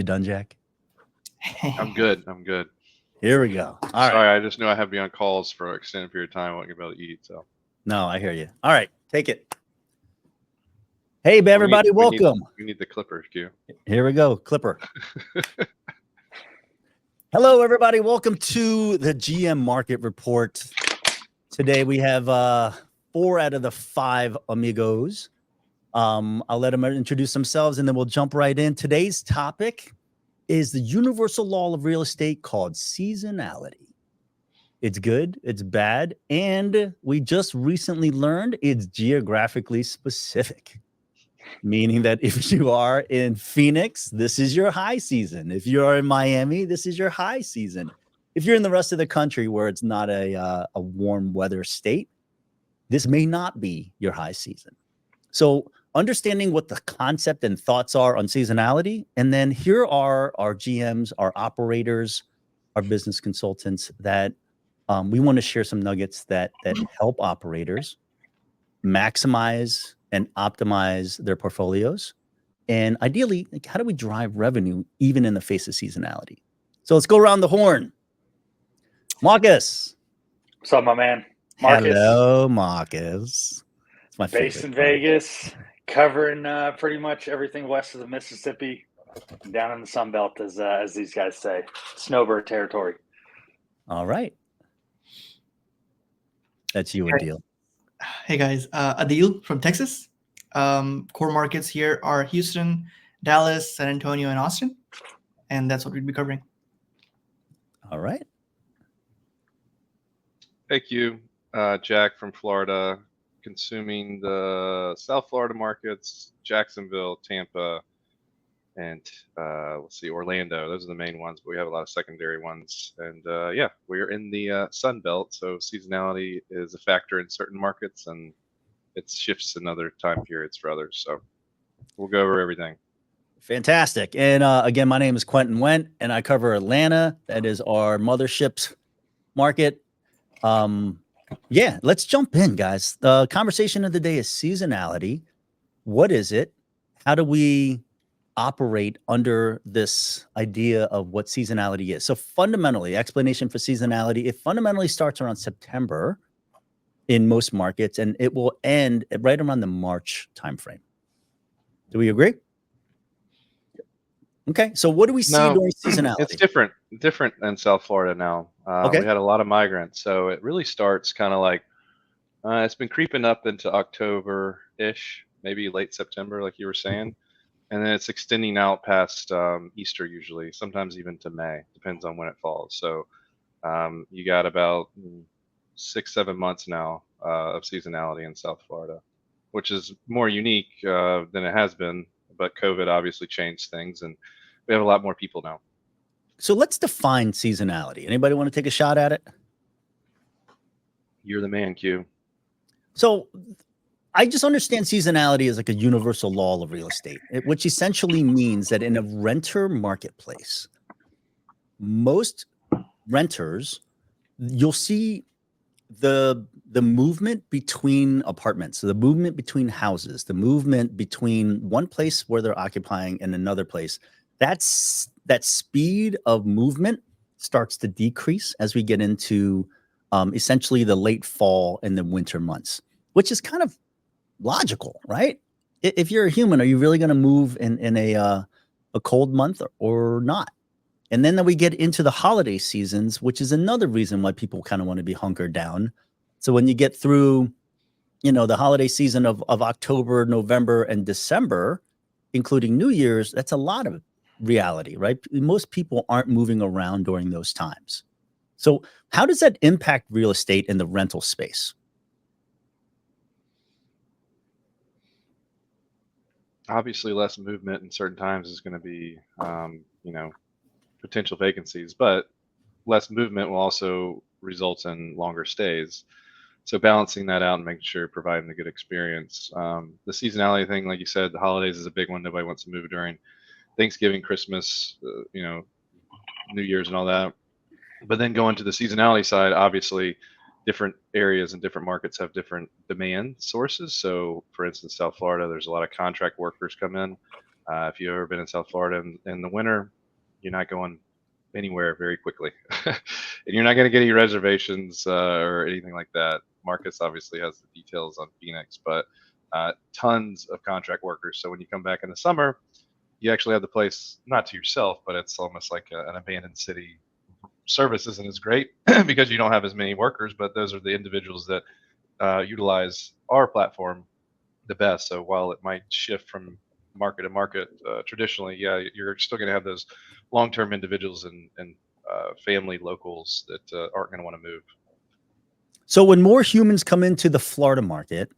You done, Jack? I'm good. Here we go. All right. Sorry, I just knew I had to be on calls for an extended period of time. I wasn't going to be able to eat. So. No, I hear you. All right, take it. Hey, everybody, welcome. We need the clippers, Q. Here we go, clipper. Hello, everybody. Welcome to the GM Market Report. Today we have 4 out of the 5 amigos. I'll let them introduce themselves, and then we'll jump right in. Today's topic is the universal law of real estate called seasonality. It's good, it's bad, and we just recently learned it's geographically specific, meaning that if you are in Phoenix, this is your high season. If you are in Miami, this is your high season. If you're in the rest of the country where it's not a warm weather state, this may not be your high season. So understanding what the concept and thoughts are on seasonality, and then here are our GMs, our operators, our business consultants that we want to share some nuggets that help operators maximize and optimize their portfolios. And ideally, like, how do we drive revenue even in the face of seasonality? So let's go around the horn. Marcus. What's up, my man? Marcus. Hello, Marcus. It's my favorite. Based in Vegas, covering pretty much everything west of the Mississippi, down in the Sun Belt, as these guys say, snowbird territory. All right. That's you, Adeel. Hey guys, Adeel from Texas. Core markets here are Houston, Dallas, San Antonio, and Austin. And that's what we'd be covering. All right. Thank you, Jack from Florida, consuming the South Florida markets, Jacksonville, Tampa, and let's see, Orlando. Those are the main ones, but we have a lot of secondary ones. And yeah, we're in the Sun Belt, so seasonality is a factor in certain markets, and it shifts in other time periods for others. So we'll go over everything. Fantastic. And again, my name is Quentin, and I cover Atlanta. That is our mothership's market. Yeah, let's jump in, guys. The conversation of the day is seasonality. What is it? How do we operate under this idea of what seasonality is? So fundamentally, explanation for seasonality, it fundamentally starts around September in most markets, and it will end right around the March timeframe. Do we agree? Okay, so what do we see during seasonality? It's different than South Florida now. Okay. We had a lot of migrants, so it really starts kind of like it's been creeping up into October-ish, maybe late September, like you were saying, and then it's extending out past Easter usually, sometimes even to May, depends on when it falls. So you got about 6-7 months now of seasonality in South Florida, which is more unique than it has been, but COVID obviously changed things, and we have a lot more people now. So let's define seasonality. Anybody want to take a shot at it? You're the man, Q. So I just understand seasonality as like a universal law of real estate, which essentially means that in a renter marketplace, most renters, you'll see the movement between apartments, so the movement between houses, the movement between one place where they're occupying and another place. That speed of movement starts to decrease as we get into essentially the late fall and the winter months, which is kind of logical, right? If you're a human, are you really going to move in a cold month or not? And then we get into the holiday seasons, which is another reason why people kind of want to be hunkered down. So when you get through, the holiday season of October, November, and December, including New Year's, that's a lot of reality, right? Most people aren't moving around during those times. So how does that impact real estate in the rental space? Obviously, less movement in certain times is going to be, potential vacancies, but less movement will also result in longer stays. So balancing that out and making sure you're providing a good experience. The seasonality thing, like you said, the holidays is a big one. Nobody wants to move during Thanksgiving, Christmas, New Year's and all that. But then going to the seasonality side, obviously different areas and different markets have different demand sources. So for instance, South Florida, there's a lot of contract workers come in. If you've ever been in South Florida in the winter, you're not going anywhere very quickly, and you're not going to get any reservations or anything like that. Marcus obviously has the details on Phoenix, but tons of contract workers. So when you come back in the summer, you actually have the place not to yourself, but it's almost like an abandoned city. Service isn't as great because you don't have as many workers, but those are the individuals that utilize our platform the best. So while it might shift from market to market traditionally, yeah, you're still going to have those long-term individuals and family locals that aren't going to want to move. So when more humans come into the Florida market,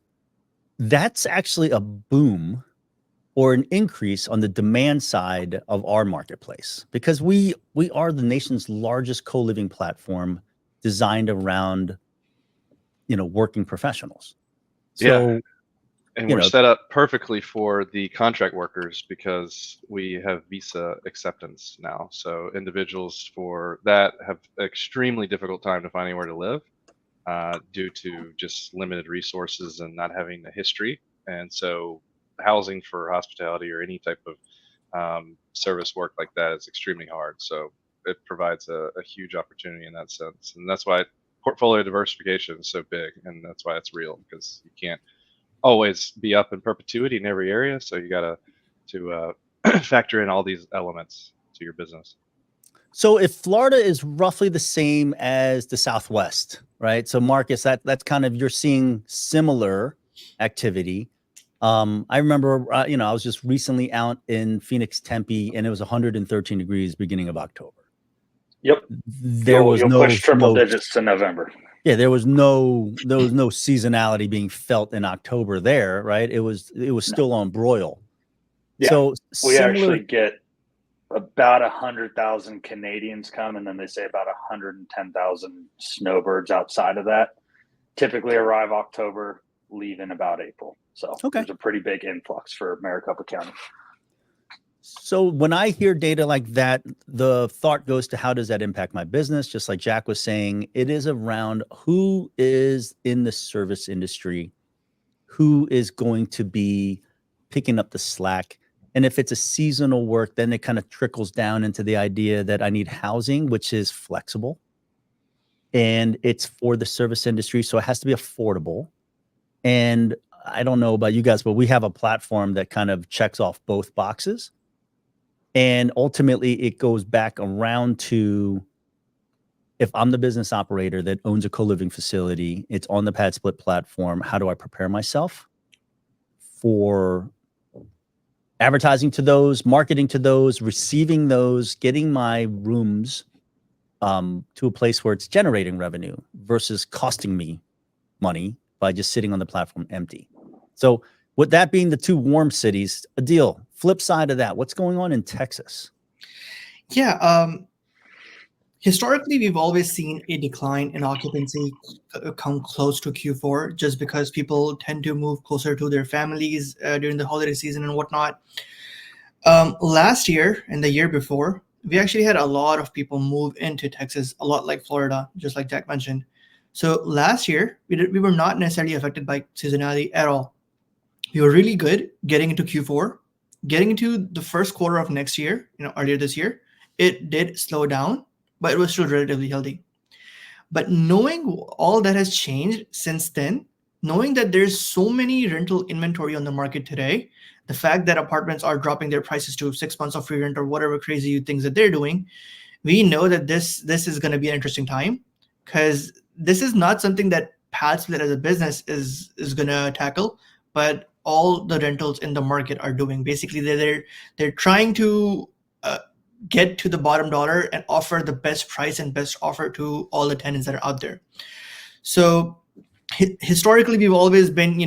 that's actually a boom or an increase on the demand side of our marketplace, because we are the nation's largest co-living platform designed around, working professionals. So, and we're set up perfectly for the contract workers because we have visa acceptance now. So individuals for that have an extremely difficult time to find anywhere to live due to just limited resources and not having a history. And so housing for hospitality or any type of service work like that is extremely hard. So it provides a huge opportunity in that sense. And that's why portfolio diversification is so big. And that's why it's real, because you can't always be up in perpetuity in every area. So you got to factor in all these elements to your business. So if Florida is roughly the same as the Southwest, right? So Marcus, that's kind of, you're seeing similar activity. I remember, I was just recently out in Phoenix, Tempe, and it was 113 degrees beginning of October. Yep. You'll push triple digits in November. Yeah, there was no seasonality being felt in October there, right? It was still on broil. Yeah. So we actually get about 100,000 Canadians come, and then they say about 110,000 snowbirds outside of that typically arrive October, leave in about April. So there's a pretty big influx for Maricopa County. So when I hear data like that, the thought goes to, how does that impact my business? Just like Jack was saying, it is around who is in the service industry, who is going to be picking up the slack. And if it's a seasonal work, then it kind of trickles down into the idea that I need housing, which is flexible. And it's for the service industry, so it has to be affordable. And I don't know about you guys, but we have a platform that kind of checks off both boxes. And ultimately, it goes back around to, if I'm the business operator that owns a co-living facility, it's on the PadSplit platform, how do I prepare myself for advertising to those, marketing to those, receiving those, getting my rooms to a place where it's generating revenue versus costing me money by just sitting on the platform empty. So with that being the two warm cities, Adeel, flip side of that, what's going on in Texas? Yeah. Historically, we've always seen a decline in occupancy come close to Q4, just because people tend to move closer to their families during the holiday season and whatnot. Last year and the year before, we actually had a lot of people move into Texas, a lot like Florida, just like Jack mentioned. So last year, we were not necessarily affected by seasonality at all. We were really good getting into Q4, getting into the first quarter of next year, earlier this year. It did slow down, but it was still relatively healthy. But knowing all that has changed since then, knowing that there's so many rental inventory on the market today, the fact that apartments are dropping their prices to 6 months of free rent or whatever crazy things that they're doing, we know that this is going to be an interesting time, because this is not something that PadSplit as a business is going to tackle, but all the rentals in the market are doing. Basically, they're trying to get to the bottom dollar and offer the best price and best offer to all the tenants that are out there. So historically, we've always been,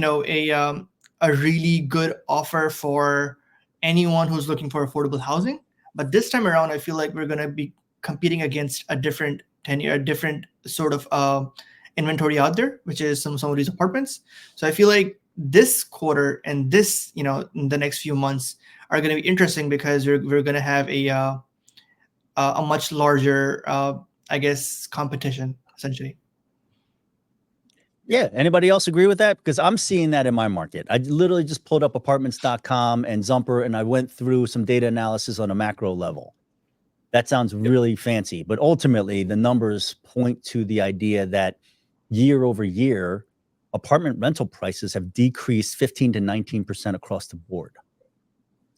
a really good offer for anyone who's looking for affordable housing. But this time around, I feel like we're going to be competing against a different sort of inventory out there, which is some of these apartments. So I feel like this quarter and this, in the next few months are going to be interesting, because we're going to have a much larger, competition, essentially. Yeah. Anybody else agree with that? Because I'm seeing that in my market. I literally just pulled up apartments.com and Zumper, and I went through some data analysis on a macro level. That sounds really fancy, but ultimately the numbers point to the idea that year over year, apartment rental prices have decreased 15 to 19% across the board.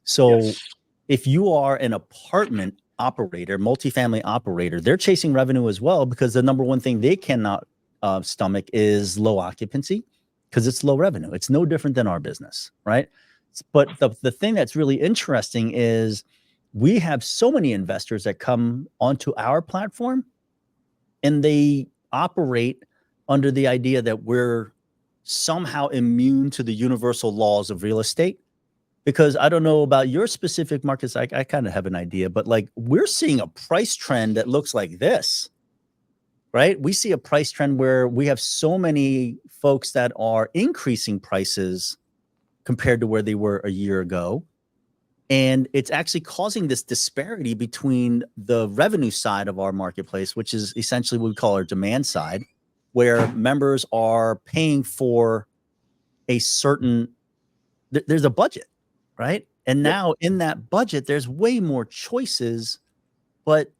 So Yes. if you are an apartment operator, multifamily operator, they're chasing revenue as well, because the number one thing they cannot stomach is low occupancy, because it's low revenue. It's no different than our business, right? But the thing that's really interesting is we have so many investors that come onto our platform and they operate under the idea that we're somehow immune to the universal laws of real estate. Because I don't know about your specific markets, I kind of have an idea, but like we're seeing a price trend that looks like this, right? We see a price trend where we have so many folks that are increasing prices compared to where they were a year ago. And it's actually causing this disparity between the revenue side of our marketplace, which is essentially what we call our demand side, where members are paying for a certain, there's a budget, right? And now in that budget, there's way more choices, but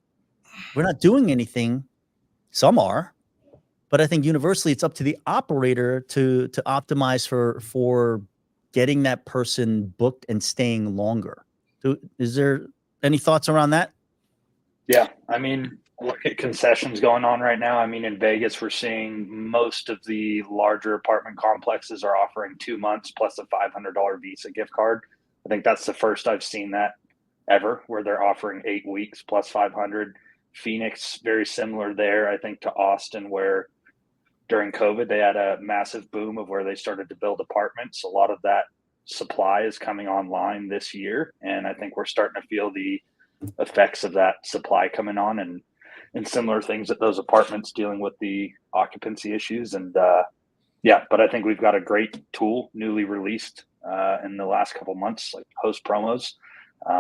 we're not doing anything. Some are, but I think universally it's up to the operator to optimize for getting that person booked and staying longer. So is there any thoughts around that? Yeah, I mean, look at concessions going on right now. I mean, in Vegas, we're seeing most of the larger apartment complexes are offering 2 months plus a $500 Visa gift card. I think that's the first I've seen that ever, where they're offering 8 weeks plus 500. Phoenix, very similar there, I think, to Austin, where during COVID they had a massive boom of where they started to build apartments. A lot of that supply is coming online this year, and I think we're starting to feel the effects of that supply coming on, and similar things at those apartments dealing with the occupancy issues. And yeah, but I think we've got a great tool newly released in the last couple months, like host promos,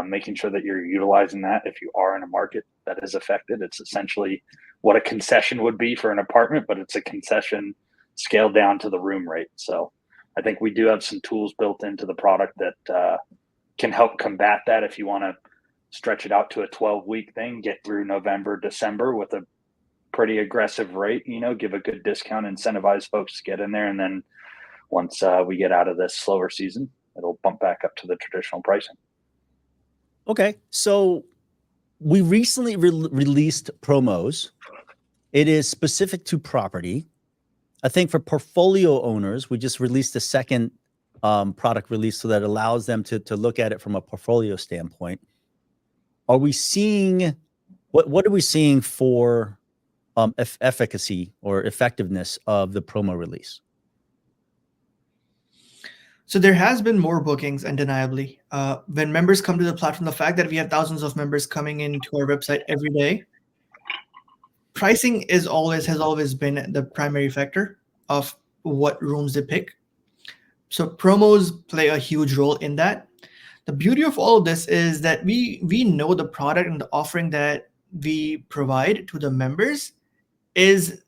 making sure that you're utilizing that if you are in a market that is affected. It's essentially what a concession would be for an apartment, but it's a concession scaled down to the room rate. So I think we do have some tools built into the product that can help combat that. If you want to stretch it out to a 12-week thing, get through November, December with a pretty aggressive rate, give a good discount, incentivize folks to get in there. And then once we get out of this slower season, it'll bump back up to the traditional pricing. Okay. So we recently released promos. It is specific to property. I think for portfolio owners, we just released a second product release so that allows them to look at it from a portfolio standpoint. Are we seeing, what are we seeing for efficacy or effectiveness of the promo release? So there has been more bookings, undeniably. When members come to the platform, the fact that we have thousands of members coming into our website every day, pricing has always been the primary factor of what rooms they pick. So promos play a huge role in that. The beauty of all of this is that we know the product and the offering that we provide to the members is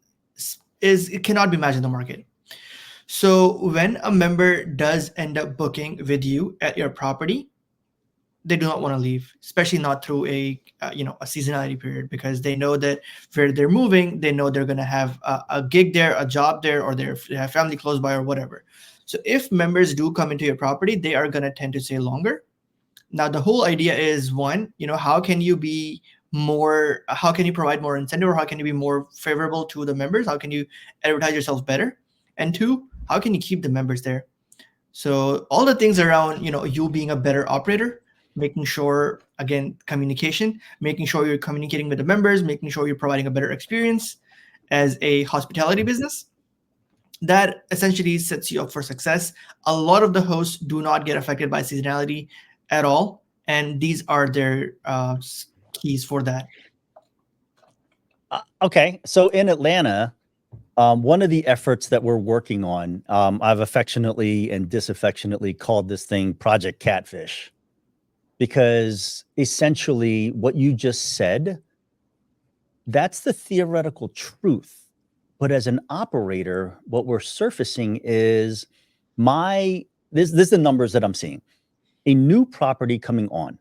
it cannot be matched in the market. So when a member does end up booking with you at your property, they do not want to leave, especially not through a seasonality period, because they know that where they're moving, they know they're going to have a gig there, a job there, or they have family close by or whatever. So if members do come into your property, they are going to tend to stay longer. Now, the whole idea is, one, how can you provide more incentive, or how can you be more favorable to the members? How can you advertise yourself better? And two, how can you keep the members there? So all the things around, you being a better operator, making sure, again, communication, making sure you're communicating with the members, making sure you're providing a better experience as a hospitality business, that essentially sets you up for success. A lot of the hosts do not get affected by seasonality at all, and these are their keys for that. Okay, so in Atlanta, one of the efforts that we're working on, I've affectionately and disaffectionately called this thing Project Catfish, because essentially what you just said, that's the theoretical truth. But as an operator, what we're surfacing is this is the numbers that I'm seeing. A new property coming on.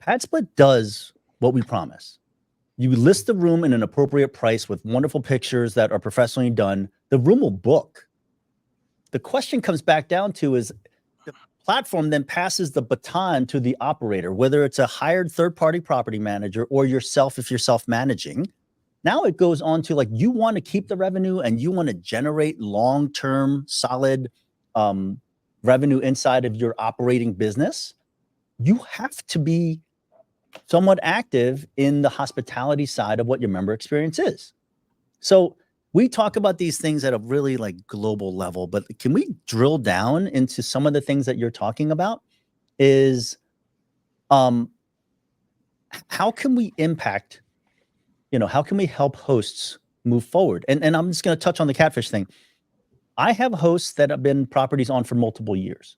PadSplit does what we promise. You list the room in an appropriate price with wonderful pictures that are professionally done. The room will book. The question comes back down to is the platform then passes the baton to the operator, whether it's a hired third-party property manager or yourself if you're self-managing. Now it goes on to like, you want to keep the revenue and you want to generate long-term solid revenue inside of your operating business. You have to be somewhat active in the hospitality side of what your member experience is. So we talk about these things at a really like global level, but can we drill down into some of the things that you're talking about? Is how can we impact, how can we help hosts move forward? And I'm just going to touch on the Catfish thing. I have hosts that have been properties on for multiple years.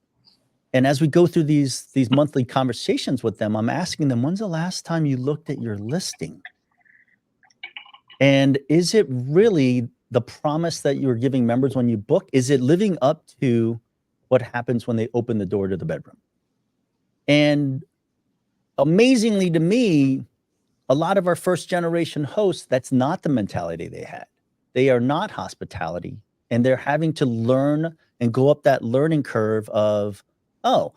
And as we go through these monthly conversations with them, I'm asking them, when's the last time you looked at your listing? And is it really the promise that you're giving members when you book? Is it living up to what happens when they open the door to the bedroom? And amazingly to me, a lot of our first generation hosts, that's not the mentality they had. They are not hospitality, and they're having to learn and go up that learning curve of, oh,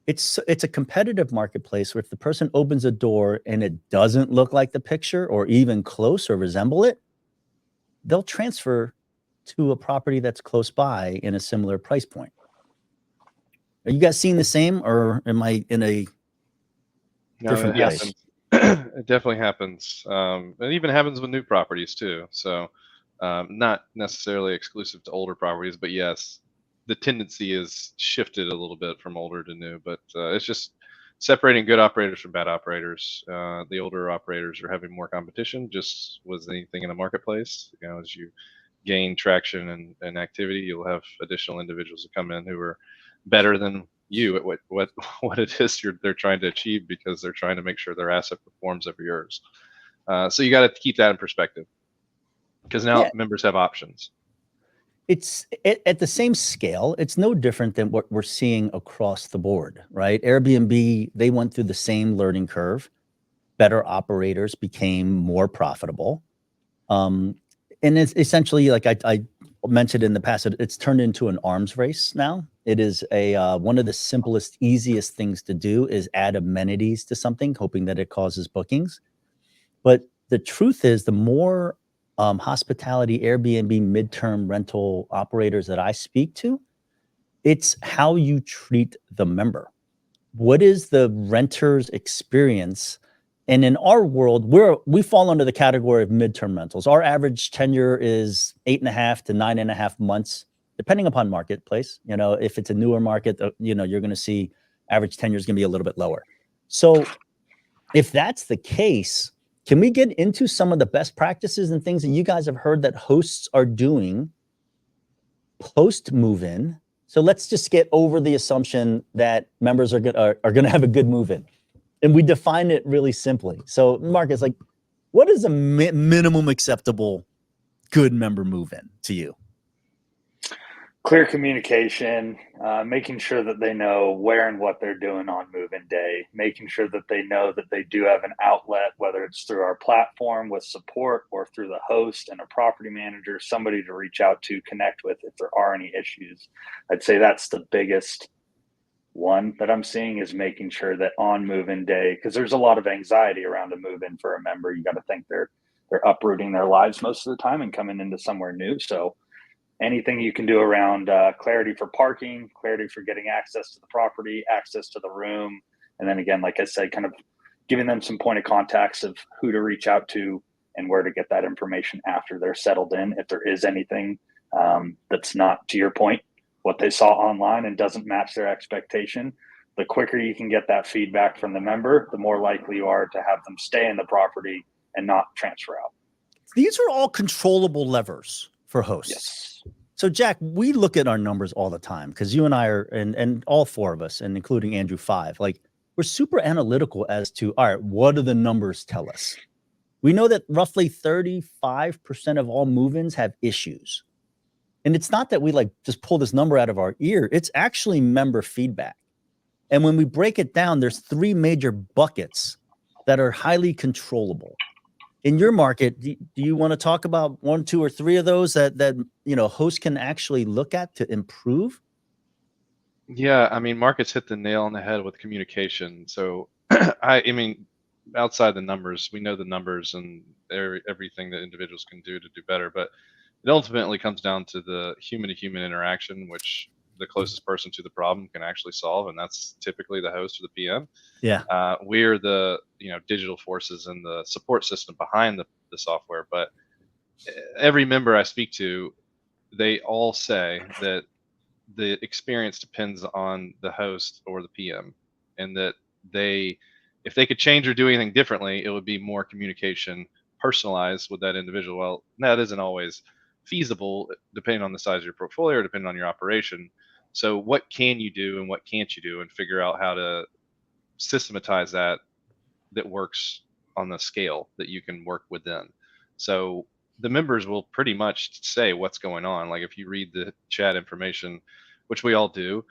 it's a competitive marketplace where if the person opens a door and it doesn't look like the picture or even close or resemble it, they'll transfer to a property that's close by in a similar price point. Are you guys seeing the same, or am I in a different place? It definitely happens. It even happens with new properties too. So not necessarily exclusive to older properties, but yes, the tendency is shifted a little bit from older to new, but it's just separating good operators from bad operators. The older operators are having more competition, just with anything in the marketplace. As you gain traction and activity, you'll have additional individuals who come in who are better than you at what it is they're trying to achieve, because they're trying to make sure their asset performs over yours. So you got to keep that in perspective, because now members have options. It's at the same scale. It's no different than what we're seeing across the board, right? Airbnb, they went through the same learning curve. Better operators became more profitable. And it's essentially, like I mentioned in the past, it's turned into an arms race now. It is one of the simplest, easiest things to do is add amenities to something, hoping that it causes bookings. But the truth is, the more hospitality, Airbnb, midterm rental operators that I speak to, it's how you treat the member. What is the renter's experience? And in our world, we fall under the category of midterm rentals. Our average tenure is 8.5 to 9.5 months, depending upon marketplace. If it's a newer market, you're going to see average tenure is going to be a little bit lower. So if that's the case, can we get into some of the best practices and things that you guys have heard that hosts are doing post move-in? So let's just get over the assumption that members are going to have a good move-in. And we define it really simply. So Marcus, like, what is a minimum acceptable good member move-in to you? Clear communication, making sure that they know where and what they're doing on move-in day, making sure that they know that they do have an outlet, whether it's through our platform with support or through the host and a property manager, somebody to reach out to, connect with if there are any issues. I'd say that's the biggest one that I'm seeing, is making sure that on move-in day, because there's a lot of anxiety around a move-in for a member. You got to think they're uprooting their lives most of the time and coming into somewhere new. So anything you can do around clarity for parking, clarity for getting access to the property, access to the room. And then again, like I said, kind of giving them some point of contacts of who to reach out to and where to get that information after they're settled in. If there is anything that's not, to your point, what they saw online and doesn't match their expectation, the quicker you can get that feedback from the member, the more likely you are to have them stay in the property and not transfer out. These are all controllable levers for hosts. Yes. So Jack, we look at our numbers all the time, because you and I are, and all four of us, and including Andrew 5, like, we're super analytical as to, all right, what do the numbers tell us? We know that roughly 35% of all move-ins have issues. And it's not that we like just pull this number out of our ear. It's actually member feedback. And when we break it down, there's 3 major buckets that are highly controllable. In your market, do you want to talk about 1, 2, or 3 of those that hosts can actually look at to improve? Yeah, I mean, Marcus hit the nail on the head with communication. So, I mean, outside the numbers, we know the numbers and everything that individuals can do to do better, but it ultimately comes down to the human-to-human interaction, which the closest person to the problem can actually solve, and that's typically the host or the PM. Yeah. We're the digital forces and the support system behind the software, but every member I speak to, they all say that the experience depends on the host or the PM, and that if they could change or do anything differently, it would be more communication, personalized with that individual. Well, that isn't always feasible depending on the size of your portfolio, or depending on your operation. So what can you do and what can't you do, and figure out how to systematize that works on the scale that you can work within. So the members will pretty much say what's going on. Like if you read the chat information, which we all do,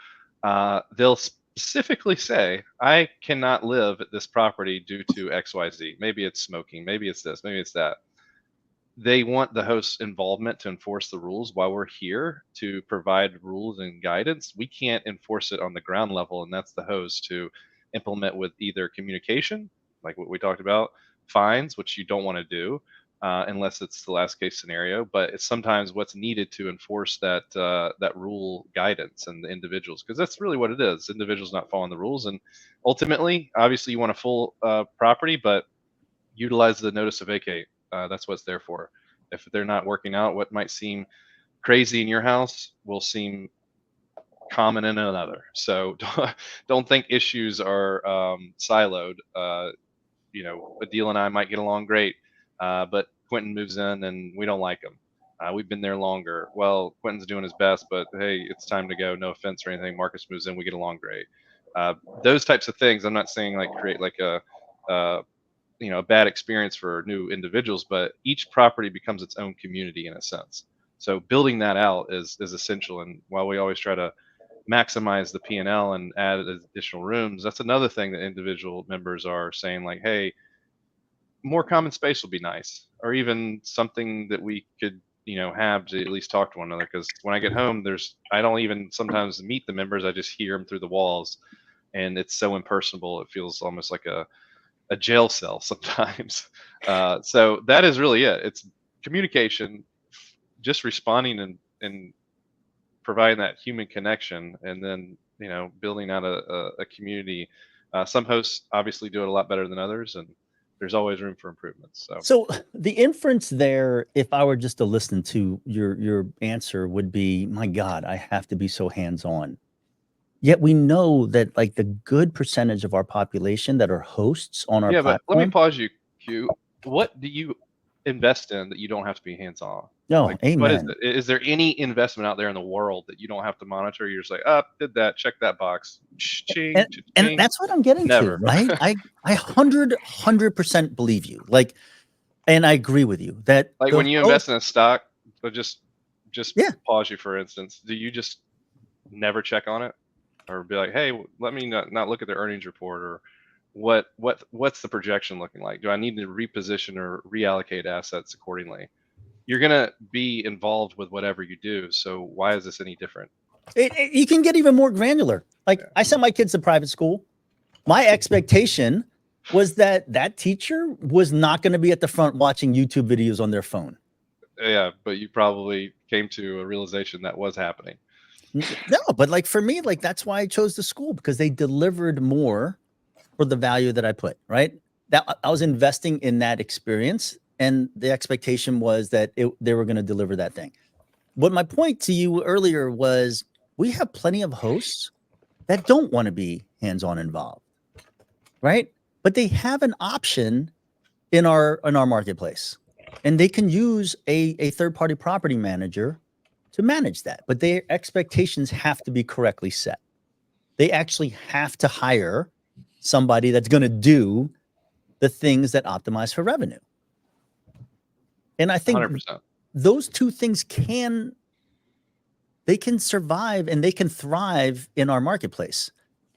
they'll specifically say, I cannot live at this property due to XYZ. Maybe it's smoking, maybe it's this, maybe it's that. They want the host's involvement to enforce the rules. While we're here to provide rules and guidance, we can't enforce it on the ground level, and that's the host to implement with either communication, like what we talked about, fines, which you don't want to do unless it's the last case scenario, but it's sometimes what's needed to enforce that rule guidance and the individuals, because that's really what it is. Individuals not following the rules, and ultimately, obviously, you want a full property, but utilize the notice to vacate. That's what it's there for. If they're not working out, what might seem crazy in your house will seem common in another. So don't think issues are siloed. Adeel and I might get along great, but Quentin moves in and we don't like him. We've been there longer. Well, Quentin's doing his best, but hey, it's time to go. No offense or anything. Marcus moves in, we get along great. Those types of things. I'm not saying like create like a bad experience for new individuals, but each property becomes its own community in a sense. So building that out is essential. And while we always try to maximize the P&L and add additional rooms, that's another thing that individual members are saying, like, hey, more common space will be nice, or even something that we could have to at least talk to one another. Because when I get home, I don't even sometimes meet the members. I just hear them through the walls, and it's so impersonal. It feels almost like a jail cell sometimes. So that is really it. It's communication, just responding and providing that human connection, and then building out a community. Some hosts obviously do it a lot better than others, and there's always room for improvements. So the inference there, if I were just to listen to your answer, would be, my God, I have to be so hands-on. Yet we know that like the good percentage of our population that are hosts on our platform. But let me pause you, Q. What do you invest in that you don't have to be hands-on? No, amen. What is it? Is there any investment out there in the world that you don't have to monitor? You're just like, did that, check that box. And that's what I'm getting to, right? I 100% believe you. Like, and I agree with you that like when you invest in a stock, just pause you for instance. Do you just never check on it? Or be like, hey, let me not look at their earnings report, or what's the projection looking like? Do I need to reposition or reallocate assets accordingly? You're gonna be involved with whatever you do, so why is this any different? You can get even more granular. Like I sent my kids to private school. My expectation was that teacher was not going to be at the front watching YouTube videos on their phone. Yeah, but you probably came to a realization that was happening. No, but like for me, like that's why I chose the school, because they delivered more for the value that I put, right? That I was investing in that experience, and the expectation was that they were going to deliver that thing. What my point to you earlier was, we have plenty of hosts that don't want to be hands-on involved, right? But they have an option in our marketplace, and they can use a third-party property manager to manage that, but their expectations have to be correctly set. They actually have to hire somebody that's going to do the things that optimize for revenue. And I think 100%. those two things can survive and they can thrive in our marketplace.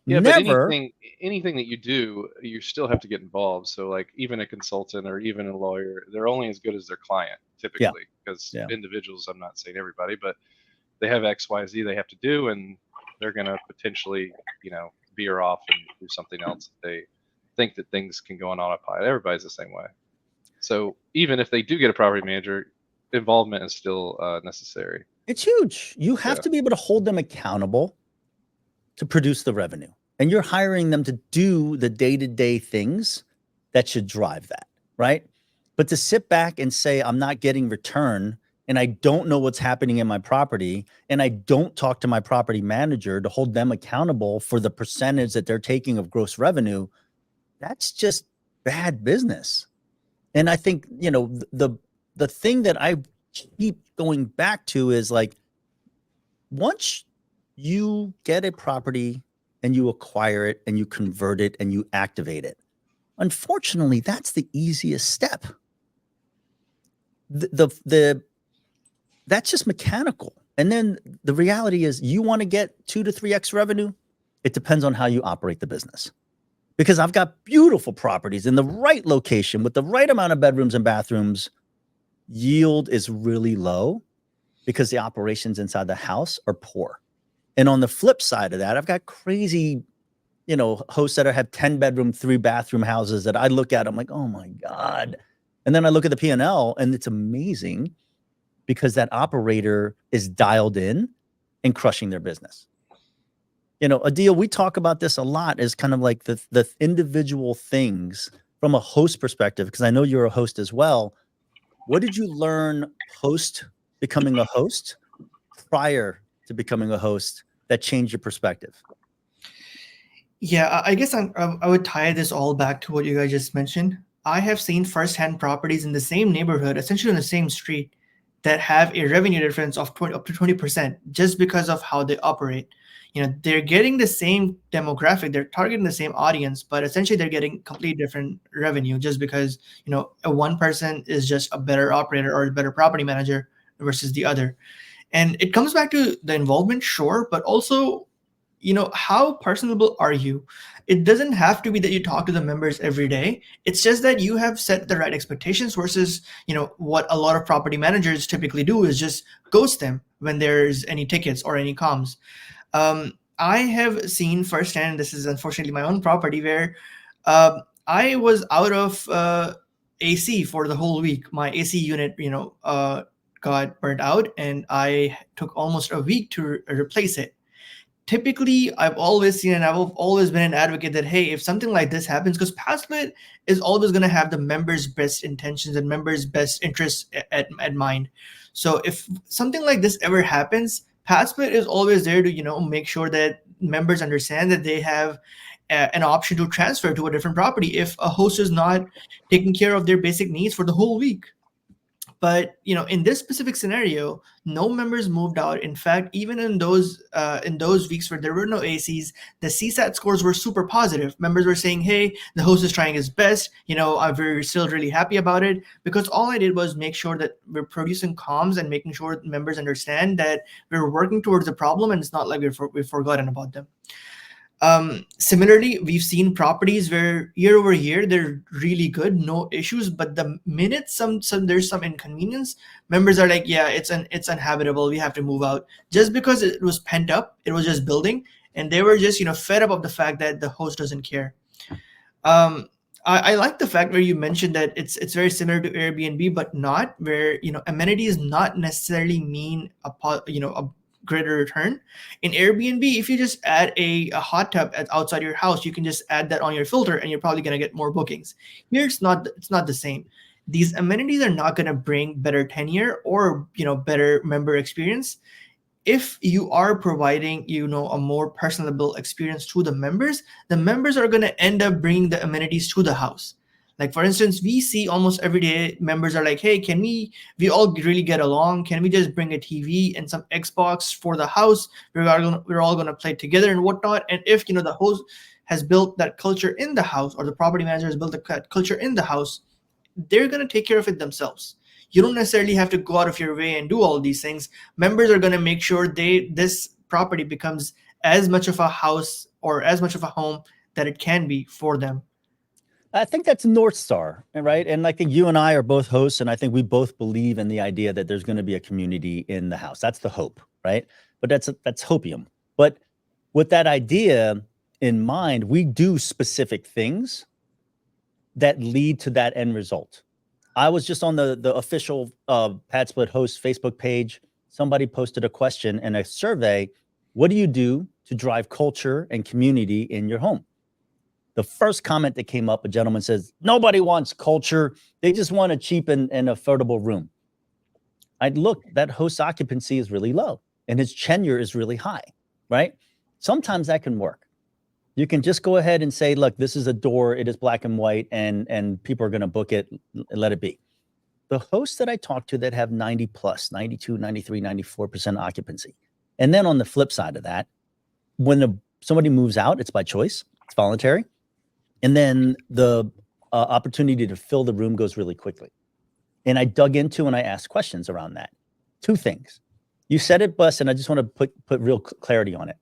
Yeah, Never, but anything that you do, you still have to get involved. So like even a consultant or even a lawyer, they're only as good as their client typically, because Yeah. individuals, I'm not saying everybody, but they have X, Y, Z they have to do, and they're going to potentially, veer off and do something else if they think that things can go on autopilot. Everybody's the same way. So even if they do get a property manager, involvement is still necessary. it's huge. You have to be able to hold them accountable to produce the revenue. And you're hiring them to do the day-to-day things that should drive that, right? But to sit back and say, I'm not getting return and I don't know what's happening in my property and I don't talk to my property manager to hold them accountable for the percentage that they're taking of gross revenue, that's just bad business. And I think, the thing that I keep going back to is like, once you get a property and you acquire it and you convert it and you activate it, unfortunately, that's the easiest step. That's just mechanical. And then the reality is you want to get 2 to 3x revenue. It depends on how you operate the business. Because I've got beautiful properties in the right location with the right amount of bedrooms and bathrooms. Yield is really low because the operations inside the house are poor. And on the flip side of that, I've got crazy, hosts that have 10-bedroom, 3-bathroom houses that I look at. I'm like, oh my God. And then I look at the P&L and it's amazing because that operator is dialed in and crushing their business. Adeel, we talk about this a lot as kind of like the individual things from a host perspective, because I know you're a host as well. What did you learn post becoming a host prior to becoming a host that changed your perspective? Yeah, I guess I would tie this all back to what you guys just mentioned. I have seen firsthand properties in the same neighborhood, essentially on the same street, that have a revenue difference of up to 20% just because of how they operate. They're getting the same demographic, they're targeting the same audience, but essentially they're getting completely different revenue just because, one person is just a better operator or a better property manager versus the other. And it comes back to the involvement, sure, but also, how personable are you? It doesn't have to be that you talk to the members every day. It's just that you have set the right expectations versus, what a lot of property managers typically do is just ghost them when there's any tickets or any comms. I have seen firsthand, this is unfortunately my own property, where I was out of AC for the whole week. My AC unit, got burnt out and I took almost a week to replace it. Typically, I've always seen and I've always been an advocate that, hey, if something like this happens, because PadSplit is always going to have the members' best intentions and members' best interests at mind. So if something like this ever happens, PadSplit is always there to, make sure that members understand that they have an option to transfer to a different property if a host is not taking care of their basic needs for the whole week. But in this specific scenario, no members moved out. In fact, even in those weeks where there were no ACs, the CSAT scores were super positive. Members were saying, "Hey, the host is trying his best. We're still really happy about it." Because all I did was make sure that we're producing comms and making sure members understand that we're working towards the problem, and it's not like we've forgotten about them. Similarly, we've seen properties where year over year they're really good, no issues, but the minute there's some inconvenience, members are like, yeah, it's unhabitable, we have to move out. Just because it was pent up, it was just building, and they were just fed up of the fact that the host doesn't care. I like the fact where you mentioned that it's very similar to Airbnb, but not where amenities not necessarily mean a greater return. In Airbnb, if you just add a hot tub outside your house, you can just add that on your filter and you're probably going to get more bookings. Here it's not the same. These amenities are not going to bring better tenure or better member experience. If you are providing a more personable experience to the members are going to end up bringing the amenities to the house. Like, for instance, we see almost every day members are like, hey, we all really get along. Can we just bring a TV and some Xbox for the house? We're all going to play together and whatnot. And if, the host has built that culture in the house or the property manager has built that culture in the house, they're going to take care of it themselves. You don't necessarily have to go out of your way and do all these things. Members are going to make sure this property becomes as much of a house or as much of a home that it can be for them. I think that's North Star, right? And I think you and I are both hosts, and I think we both believe in the idea that there's going to be a community in the house. That's the hope, right? But that's hopium. But with that idea in mind, we do specific things that lead to that end result. I was just on the official PadSplit host Facebook page. Somebody posted a question and a survey. What do you do to drive culture and community in your home? The first comment that came up, a gentleman says, nobody wants culture. They just want a cheap and affordable room. I'd look, that host's occupancy is really low and his tenure is really high, right? Sometimes that can work. You can just go ahead and say, look, this is a door. It is black and white and people are going to book it. Let it be. The hosts that I talk to that have 90 plus, 92, 93, 94% occupancy. And then on the flip side of that, when somebody moves out, it's by choice. It's voluntary. And then the opportunity to fill the room goes really quickly. And I dug into and I asked questions around that. Two things. You said it, Bus, and I just want to put real clarity on it.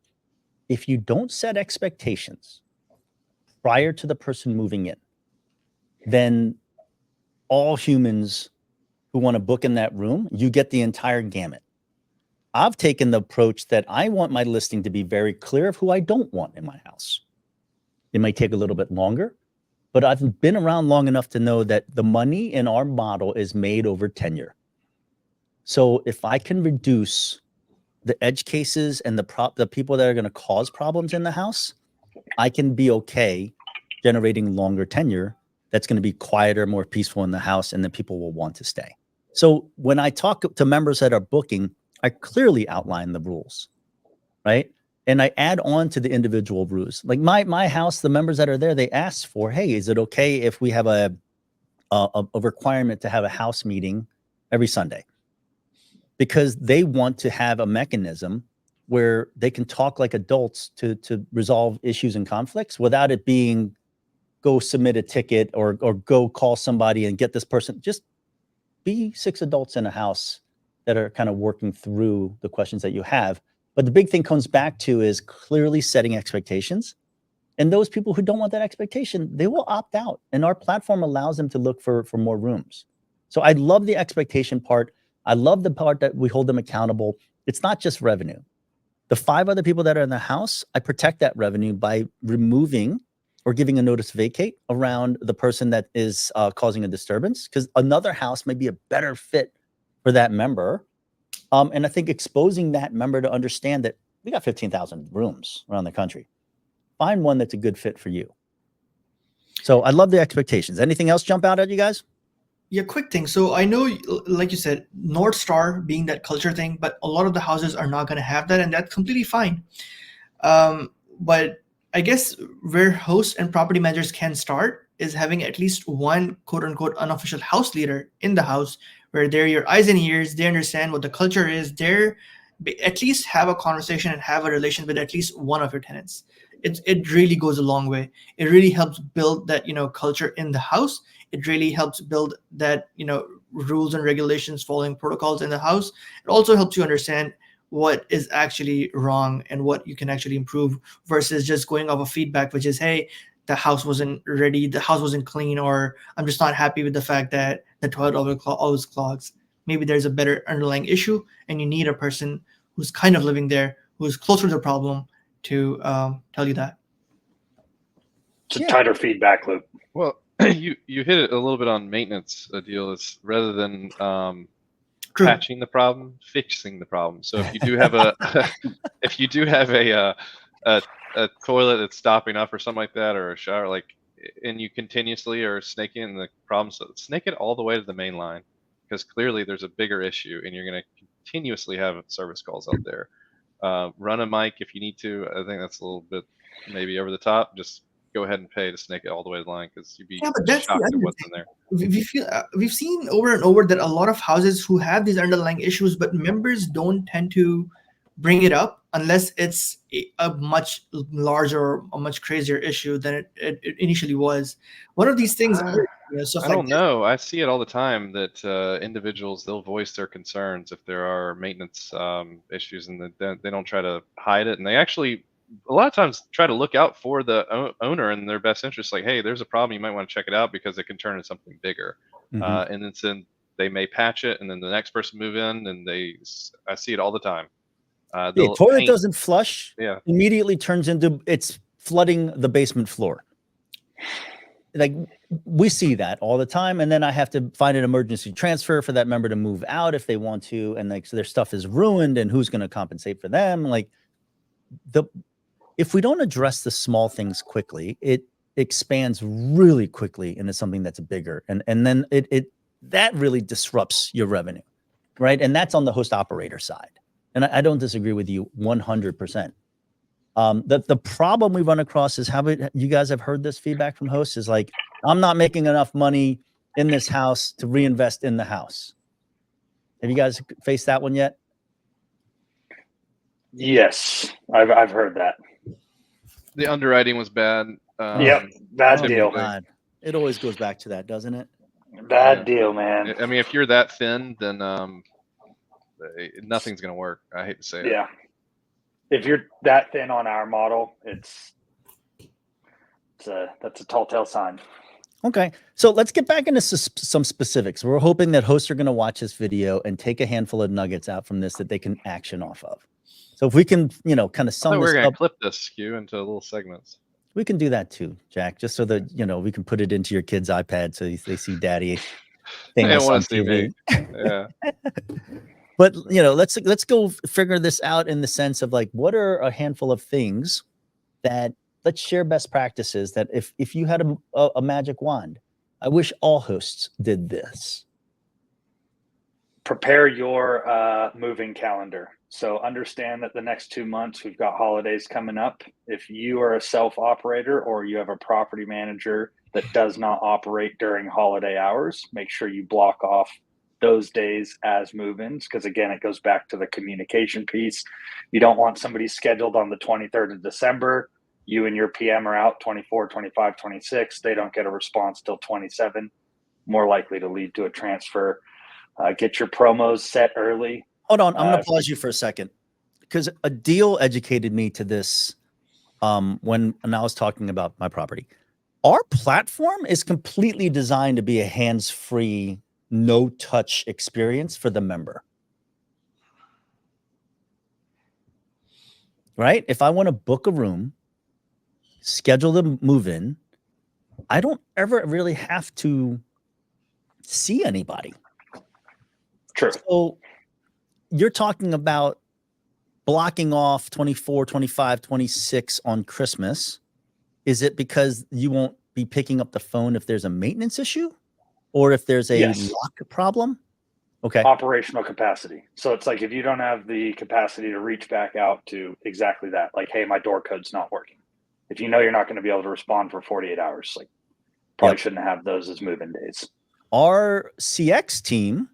If you don't set expectations prior to the person moving in, then all humans who want to book in that room, you get the entire gamut. I've taken the approach that I want my listing to be very clear of who I don't want in my house. It might take a little bit longer, but I've been around long enough to know that the money in our model is made over tenure. So if I can reduce the edge cases and the people that are going to cause problems in the house, I can be okay generating longer tenure that's going to be quieter, more peaceful in the house, and then people will want to stay. So when I talk to members that are booking, I clearly outline the rules, right? And I add on to the individual rules. Like my house, the members that are there, they ask for, hey, is it okay if we have a requirement to have a house meeting every Sunday? Because they want to have a mechanism where they can talk like adults to resolve issues and conflicts without it being go submit a ticket or go call somebody and get this person. Just be 6 adults in a house that are kind of working through the questions that you have. But the big thing comes back to is clearly setting expectations. And those people who don't want that expectation, they will opt out. And our platform allows them to look for more rooms. So I love the expectation part. I love the part that we hold them accountable. It's not just revenue. The 5 other people that are in the house, I protect that revenue by removing or giving a notice to vacate around the person that is causing a disturbance, because another house may be a better fit for that member. And I think exposing that member to understand that we got 15,000 rooms around the country. Find one that's a good fit for you. So I love the expectations. Anything else jump out at you guys? Yeah, quick thing. So I know, like you said, North Star being that culture thing, but a lot of the houses are not going to have that, and that's completely fine. But I guess where hosts and property managers can start is having at least one quote unquote unofficial house leader in the house, where they're your eyes and ears. They understand what the culture is. They're at least have a conversation and have a relation with at least one of your tenants. It really goes a long way. It really helps build that, culture in the house. It really helps build that, rules and regulations, following protocols in the house. It also helps you understand what is actually wrong and what you can actually improve versus just going off of feedback, which is, hey, the house wasn't ready, the house wasn't clean, or I'm just not happy with the fact that the toilet always clogs. Maybe there's a better underlying issue and you need a person who's kind of living there, who's closer to the problem to tell you that. It's a tighter feedback loop. Well, you hit it a little bit on maintenance, Adeel, is rather than patching the problem, fixing the problem. So if you do have a toilet that's stopping up or something like that, or a shower, and you continuously are snaking in the problem, so snake it all the way to the main line, because clearly there's a bigger issue and you're going to continuously have service calls out there. Run a mic if you need to. I think that's a little bit maybe over the top. Just go ahead and pay to snake it all the way to the line, because you'd be shocked at what's in there. We've seen over and over that a lot of houses who have these underlying issues, but members don't tend to bring it up unless it's a much larger or a much crazier issue than it initially was. One of these things, stuff I like don't this. know. I see it all the time that individuals, they'll voice their concerns if there are maintenance issues, and they don't try to hide it. And they actually, a lot of times, try to look out for the owner in their best interest. Like, hey, there's a problem. You might want to check it out because it can turn into something bigger. And then they may patch it, and then the next person move in, and I see it all the time. The They'll toilet paint. doesn't flush. Yeah. Immediately turns into it's flooding the basement floor. Like we see that all the time, and then I have to find an emergency transfer for that member to move out if they want to, and like so their stuff is ruined, and who's going to compensate for them? Like if we don't address the small things quickly, it expands really quickly into something that's bigger, and then it that really disrupts your revenue, right? And that's on the host operator side, and I don't disagree with you 100%. The problem we run across is you guys have heard this feedback from hosts is like, I'm not making enough money in this house to reinvest in the house. Have you guys faced that one yet? Yes, I've heard that. The underwriting was bad. Yep, bad deal. God. It always goes back to that, doesn't it? Bad deal, man. I mean, if you're that thin, then nothing's going to work. I hate to say it. Yeah. If you're that thin on our model, that's a tall tale sign. Okay, so let's get back into some specifics. We're hoping that hosts are going to watch this video and take a handful of nuggets out from this that they can action off of. So if we can, kind of sum this we're going up, to clip this skew into little segments. we can do that too, Jack, just so that, we can put it into your kid's iPad so they see daddy famous on TV. Yeah. But, let's go figure this out in the sense of like, what are a handful of things that let's share best practices that if you had a magic wand, I wish all hosts did this. Prepare your moving calendar. So understand that the next 2 months we've got holidays coming up. If you are a self-operator or you have a property manager that does not operate during holiday hours, make sure you block off those days as move-ins, because again, it goes back to the communication piece. You don't want somebody scheduled on the 23rd of December. You and your PM are out 24, 25, 26. They don't get a response till 27, more likely to lead to a transfer. Get your promos set early. Hold on, I'm going to pause you for a second because Adeel educated me to this when I was talking about my property. Our platform is completely designed to be a hands-free, no-touch experience for the member. Right? If I want to book a room, schedule the move-in, I don't ever really have to see anybody. True. So you're talking about blocking off 24, 25, 26 on Christmas. Is it because you won't be picking up the phone if there's a maintenance issue or if there's a lock problem? Okay. Operational capacity. So it's like if you don't have the capacity to reach back out to exactly that, like, hey, my door code's not working. If you know you're not going to be able to respond for 48 hours, like probably shouldn't have those as move-in days. Our CX team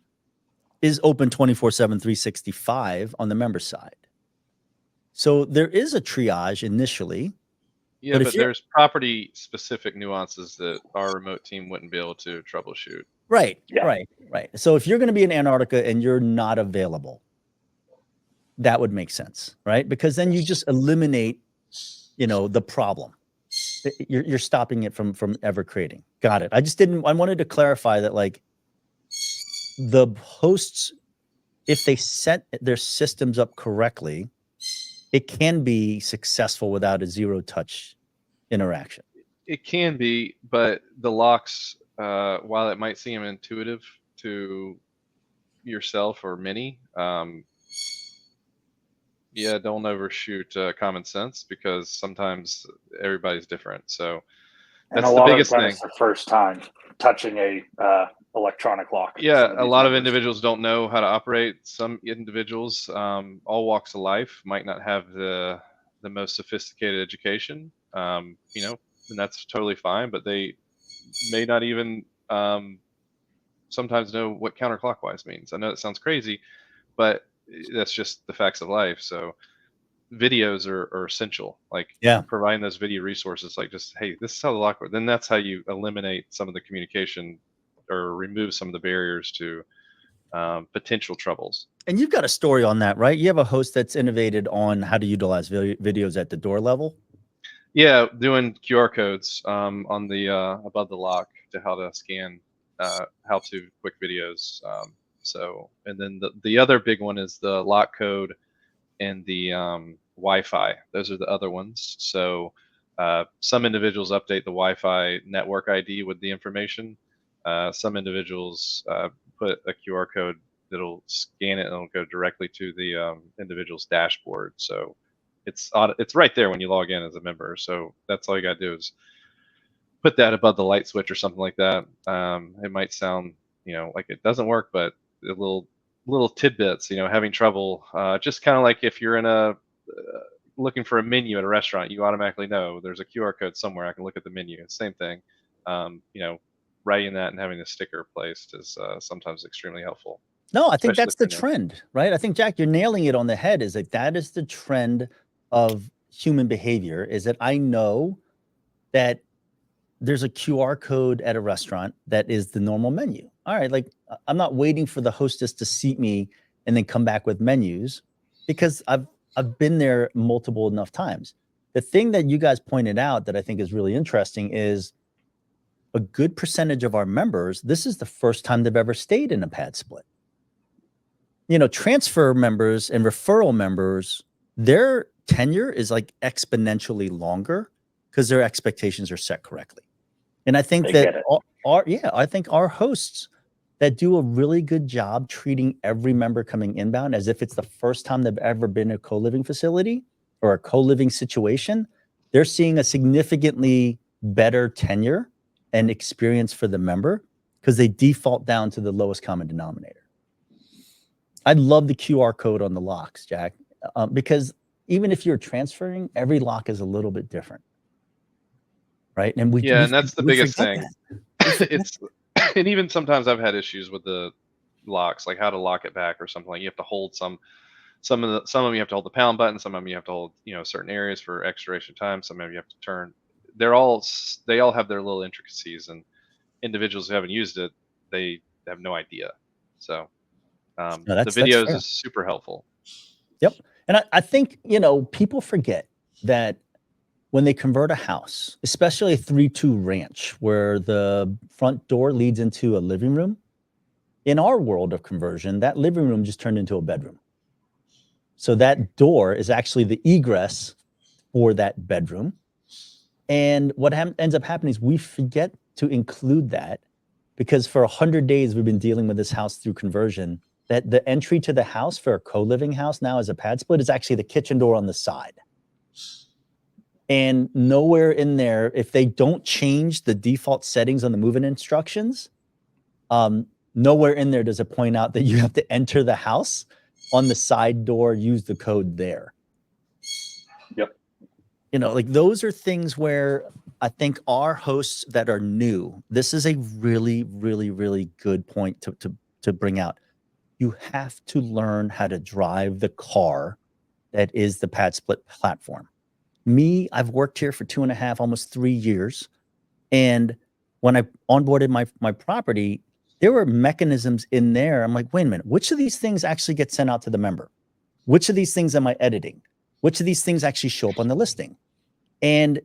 is open 24/7, 365 on the member side. So there is a triage initially. Yeah, but there's property specific nuances that our remote team wouldn't be able to troubleshoot. Right. So if you're going to be in Antarctica and you're not available, that would make sense, right? Because then you just eliminate, the problem. You're stopping it from ever creating. Got it. I wanted to clarify that, like, the hosts, if they set their systems up correctly, it can be successful without a zero touch interaction. It can be, but the locks, while it might seem intuitive to yourself or many, don't overshoot common sense because sometimes everybody's different. So that's the biggest thing. It's the first time touching a electronic lock. Yeah, a lot of individuals don't know how to operate. Some individuals, all walks of life, might not have the most sophisticated education, and that's totally fine, but they may not even sometimes know what counterclockwise means. I know that sounds crazy, but that's just the facts of life. So videos are essential. Like Yeah. providing those video resources, like just, hey, this is how the lock works. Then that's how you eliminate some of the communication or remove some of the barriers to potential troubles. And you've got a story on that, right? You have a host that's innovated on how to utilize videos at the door level. Yeah, doing QR codes on the above the lock to how to scan how to quick videos. So, and then the other big one is the lock code and the Wi-Fi. Those are the other ones. So some individuals update the Wi-Fi network ID with the information. Some individuals put a QR code that'll scan it and it'll go directly to the individual's dashboard. So it's right there when you log in as a member. So that's all you got to do is put that above the light switch or something like that. It might sound, like it doesn't work, but a little tidbits, having trouble, just kind of like if you're in looking for a menu at a restaurant, you automatically know there's a QR code somewhere. I can look at the menu. Same thing. Writing that and having a sticker placed is sometimes extremely helpful. No, I think that's the trend, right? I think, Jack, you're nailing it on the head. Is that is the trend of human behavior, is that I know that there's a QR code at a restaurant that is the normal menu. All right, like I'm not waiting for the hostess to seat me and then come back with menus, because I've been there multiple enough times. The thing that you guys pointed out that I think is really interesting is a good percentage of our members, this is the first time they've ever stayed in a PadSplit. Transfer members and referral members, their tenure is like exponentially longer because their expectations are set correctly. And I think that I think our hosts that do a really good job treating every member coming inbound as if it's the first time they've ever been in a co-living facility or a co-living situation, they're seeing a significantly better tenure and experience for the member because they default down to the lowest common denominator. I love the QR code on the locks, Jack, because even if you're transferring, every lock is a little bit different. Right. And and that's the biggest thing. And even sometimes I've had issues with the locks, like how to lock it back or something. Like you have to hold some of them you have to hold the pound button, some of them you have to hold, certain areas for expiration time, some of them you have to turn. They all have their little intricacies, and individuals who haven't used it, they have no idea. So the videos is super helpful. Yep. And I think, people forget that when they convert a house, especially a 3-2 ranch where the front door leads into a living room, in our world of conversion, that living room just turned into a bedroom. So that door is actually the egress for that bedroom. And what ends up happening is we forget to include that, because for 100 days we've been dealing with this house through conversion, that the entry to the house for a co-living house now as a PadSplit is actually the kitchen door on the side. And nowhere in there, if they don't change the default settings on the move-in instructions, nowhere in there does it point out that you have to enter the house on the side door, use the code there. Yep. Like those are things where I think our hosts that are new, this is a really, really, really good point to bring out. You have to learn how to drive the car that is the PadSplit platform. I've worked here for 2.5, almost 3 years. And when I onboarded my property, there were mechanisms in there. I'm like, wait a minute, which of these things actually get sent out to the member? Which of these things am I editing? Which of these things actually show up on the listing? And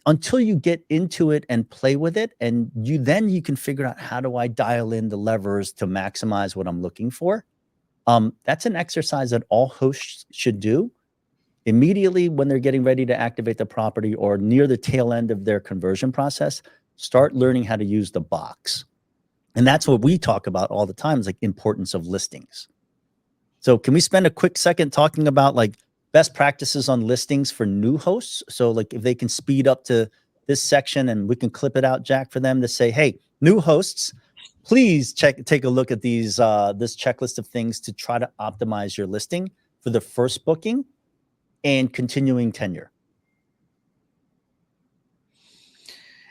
until you get into it and play with it, and you can figure out, how do I dial in the levers to maximize what I'm looking for? That's an exercise that all hosts should do immediately when they're getting ready to activate the property or near the tail end of their conversion process. Start learning how to use the box. And that's what we talk about all the time, is like importance of listings. So can we spend a quick second talking about like best practices on listings for new hosts? So like if they can speed up to this section and we can clip it out, Jack, for them to say, hey, new hosts, please take a look at these this checklist of things to try to optimize your listing for the first booking and continuing tenure.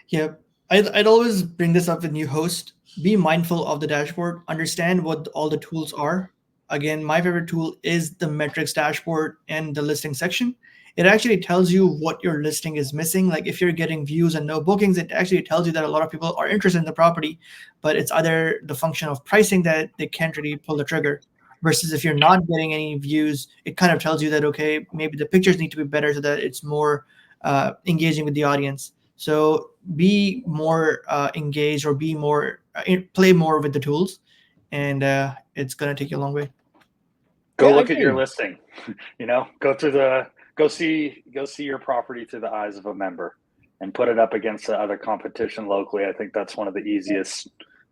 Yeah, I'd always bring this up with new host. Be mindful of the dashboard. Understand what all the tools are. again, my favorite tool is the metrics dashboard and the listing section. It actually tells you what your listing is missing. Like if you're getting views and no bookings, it actually tells you that a lot of people are interested in the property, but it's either the function of pricing that they can't really pull the trigger. Versus if you're not getting any views, it kind of tells you that, okay, maybe the pictures need to be better so that it's more engaging with the audience. So be more engaged, or be more play more with the tools, and it's going to take you a long way. Go look at your listing. Go see your property through the eyes of a member, and put it up against the other competition locally. I think that's one of the easiest,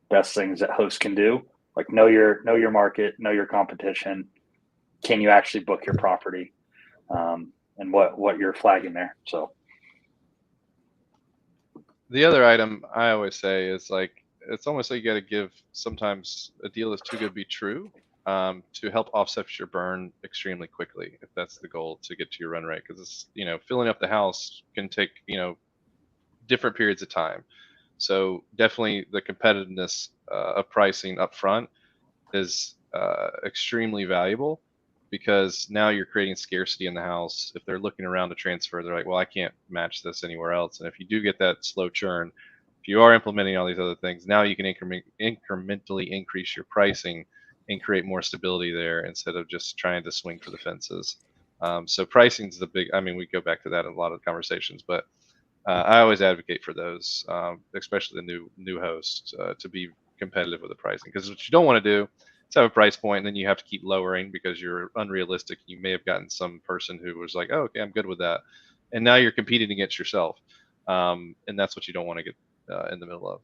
best things that hosts can do. Like know your market, know your competition. Can you actually book your property, and what you're flagging there? So the other item I always say is like, it's almost like you got to give, sometimes a deal is too good to be true, to help offset your burn extremely quickly, if that's the goal to get to your run rate. Because it's, filling up the house can take, different periods of time. So definitely the competitiveness of pricing up front is extremely valuable, because now you're creating scarcity in the house. If they're looking around to transfer, they're like, well, I can't match this anywhere else. And if you do get that slow churn, if you are implementing all these other things, now you can incrementally increase your pricing and create more stability there, instead of just trying to swing for the fences. So pricing is the big, we go back to that in a lot of conversations, but I always advocate for those, especially the new hosts, to be competitive with the pricing. Because what you don't want to do is have a price point and then you have to keep lowering because you're unrealistic. You may have gotten some person who was like, oh, okay, I'm good with that. And now you're competing against yourself. And that's what you don't want to get in the middle of.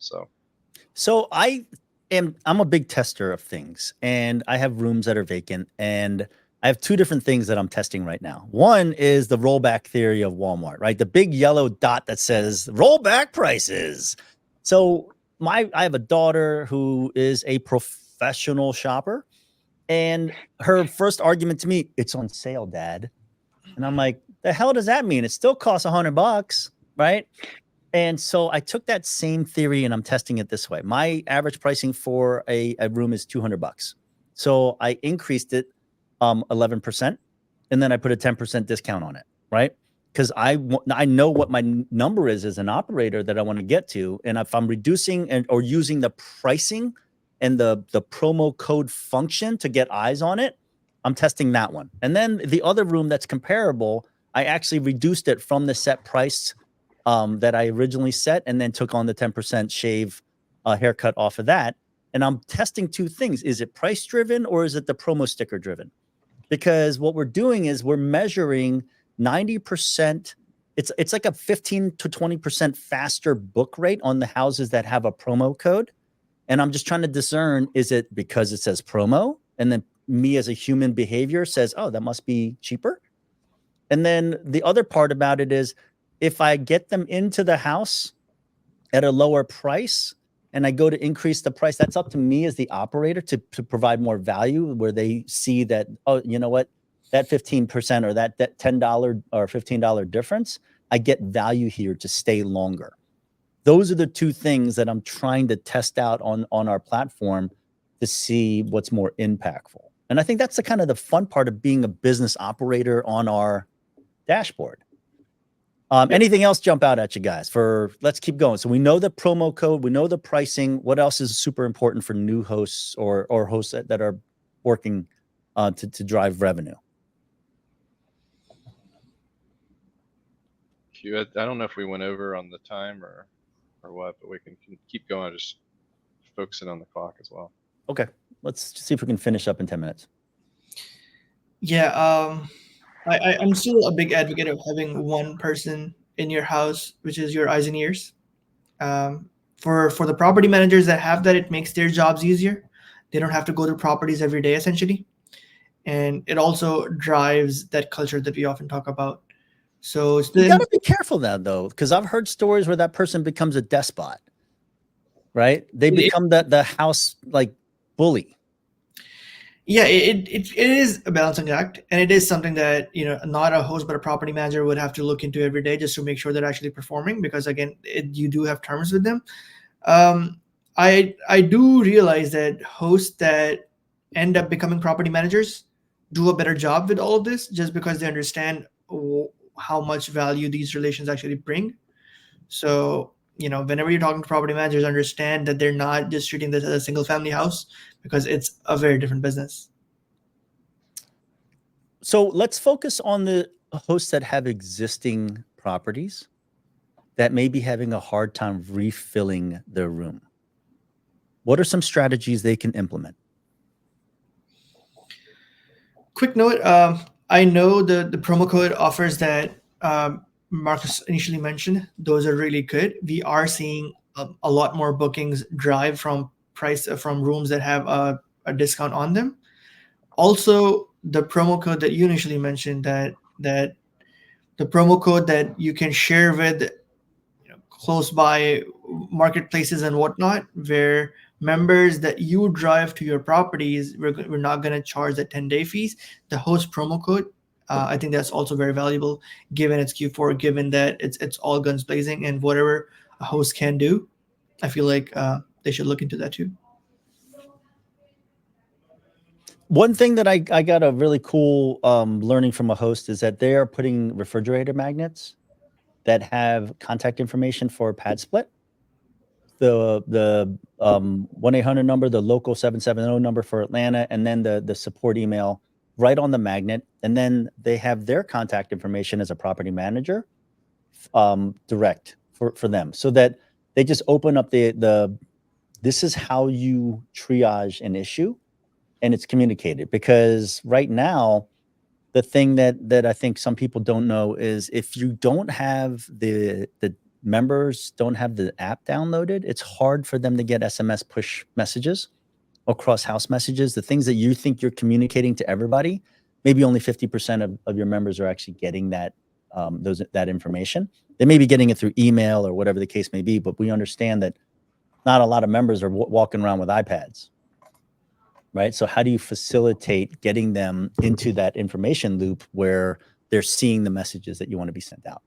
So I'm a big tester of things, and I have rooms that are vacant, and I have two different things that I'm testing right now. One is the rollback theory of Walmart, right? The big yellow dot that says rollback prices. So I have a daughter who is a professional shopper, and her first argument to me, it's on sale, Dad. And I'm like, the hell does that mean? It still costs $100, right? And so I took that same theory and I'm testing it this way. My average pricing for a room is $200. So I increased it 11%, and then I put a 10% discount on it, right? Because I know what my number is as an operator that I want to get to. And if I'm reducing or using the pricing and the promo code function to get eyes on it, I'm testing that one. And then the other room that's comparable, I actually reduced it from the set price that I originally set, and then took on the 10% shave haircut off of that. And I'm testing two things. Is it price driven or is it the promo sticker driven? Because what we're doing is we're measuring 90%. It's like a 15 to 20% faster book rate on the houses that have a promo code. And I'm just trying to discern, is it because it says promo? And then me as a human behavior says, oh, that must be cheaper. And then the other part about it is, if I get them into the house at a lower price and I go to increase the price, that's up to me as the operator to provide more value, where they see that, oh, you know what, that 15% or that $10 or $15 difference, I get value here to stay longer. Those are the two things that I'm trying to test out on our platform to see what's more impactful. And I think that's the kind of the fun part of being a business operator on our dashboard. Anything else jump out at you guys? Let's keep going. So we know the promo code, we know the pricing. What else is super important for new hosts or hosts that are working to drive revenue? I don't know if we went over on the time or what, but we can keep going. Just focusing on the clock as well. Okay, let's see if we can finish up in 10 minutes. Yeah, I'm still a big advocate of having one person in your house, which is your eyes and ears. For the property managers that have that, it makes their jobs easier. They don't have to go to properties every day, essentially. And it also drives that culture that we often talk about. So you got to be careful now, though, because I've heard stories where that person becomes a despot, right? They become the house bully. Yeah, it is a balancing act, and it is something that not a host but a property manager would have to look into every day just to make sure they're actually performing. Because again, you do have terms with them. I do realize that hosts that end up becoming property managers do a better job with all of this, just because they understand how much value these relations actually bring. So, whenever you're talking to property managers, understand that they're not just treating this as a single family house, because it's a very different business. So let's focus on the hosts that have existing properties that may be having a hard time refilling their room. What are some strategies they can implement? Quick note, I know the promo code offers that Marcus initially mentioned. Those are really good. We are seeing a lot more bookings drive from rooms that have a discount on them. Also, the promo code that you initially mentioned, that the promo code that you can share with close by marketplaces and whatnot, where members that you drive to your properties, we're not going to charge the 10-day fees. The host promo code, I think that's also very valuable, given it's Q4, given that it's all guns blazing, and whatever a host can do, I feel like they should look into that too. One thing that I got a really cool learning from a host is that they are putting refrigerator magnets that have contact information for PadSplit, the 1-800 number, the local 770 number for Atlanta, and then the support email right on the magnet. And then they have their contact information as a property manager direct for them, so that they just open up this is how you triage an issue, and it's communicated. Because right now, the thing that I think some people don't know is, if you don't have the members don't have the app downloaded, it's hard for them to get SMS push messages or cross house messages. The things that you think you're communicating to everybody, maybe only 50% of your members are actually getting that information. They may be getting it through email or whatever the case may be, but we understand that not a lot of members are walking around with iPads. Right. So how do you facilitate getting them into that information loop where they're seeing the messages that you want to be sent out?